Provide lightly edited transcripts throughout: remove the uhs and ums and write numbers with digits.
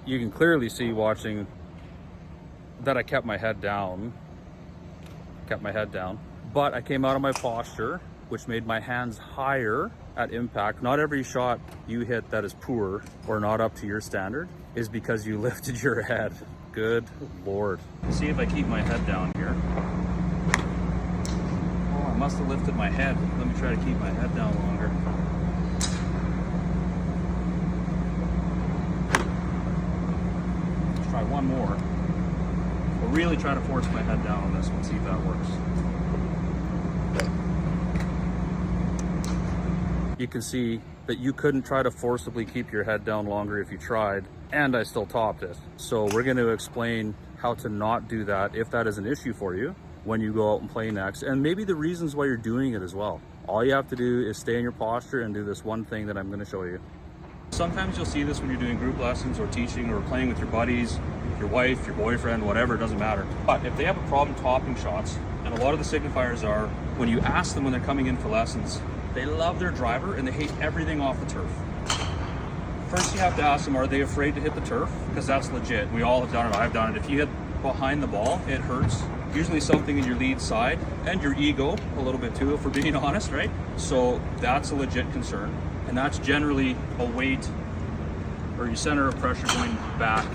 you can clearly see watching that I kept my head down, but I came out of my posture, which made my hands higher at impact. Not every shot you hit that is poor or not up to your standard is because you lifted your head. Good Lord. See if I keep my head down here. Oh, I must have lifted my head. Let me try to keep my head down longer. Let's try one more. I'll really try to force my head down on this one, see if that works. You can see that you couldn't try to forcibly keep your head down longer if you tried, and I still topped it. So we're going to explain how to not do that if that is an issue for you when you go out and play next, and maybe the reasons why you're doing it as well. All you have to do is stay in your posture and do this one thing that I'm going to show you. Sometimes you'll see this when you're doing group lessons or teaching or playing with your buddies, your wife, your boyfriend, whatever, it doesn't matter. But if they have a problem topping shots, and a lot of the signifiers are, when you ask them when they're coming in for lessons, they love their driver and they hate everything off the turf. First you have to ask them, are they afraid to hit the turf? Because that's legit. We all have done it. I've done it. If you hit behind the ball, it hurts. Usually something in your lead side and your ego a little bit too, if we're being honest, right? So that's a legit concern. And that's generally a weight or your center of pressure going back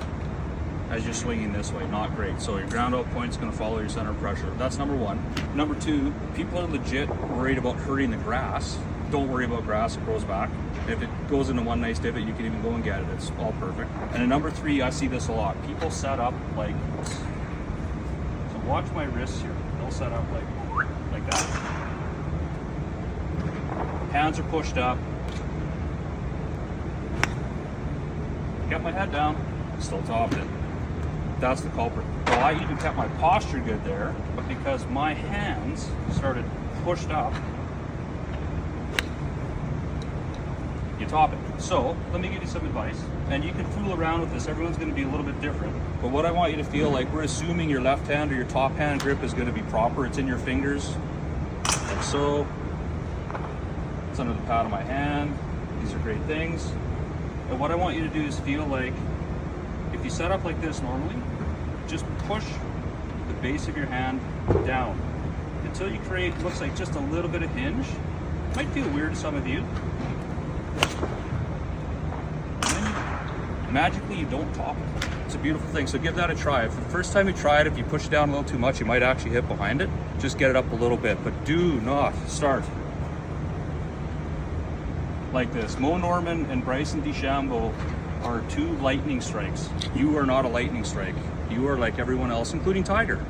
as you're swinging this way. Not great. So your ground out point is going to follow your center of pressure. That's number one. Number two, people are legit worried about hurting the grass. Don't worry about grass, it grows back. If it goes into one nice divot, you can even go and get it. It's all perfect. And then number three, I see this a lot. People set up like this. So watch my wrists here. They'll set up like that. Hands are pushed up. Got my head down, still topped it. That's the culprit. So I even kept my posture good there, but because my hands started pushed up, you top it. So let me give you some advice, and you can fool around with this. Everyone's going to be a little bit different, but what I want you to feel like, we're assuming your left hand or your top hand grip is going to be proper. It's in your fingers, like so. It's under the pad of my hand. These are great things. And what I want you to do is feel like, if you set up like this normally, just push the base of your hand down until you create, looks like just a little bit of hinge. Might feel weird to some of you. And then magically you don't top it. It's a beautiful thing, so give that a try. If the first time you try it, if you push it down a little too much, you might actually hit behind it. Just get it up a little bit, but do not start like this. Mo Norman and Bryson DeChambeau are two lightning strikes. You are not a lightning strike. You are like everyone else, including Tiger.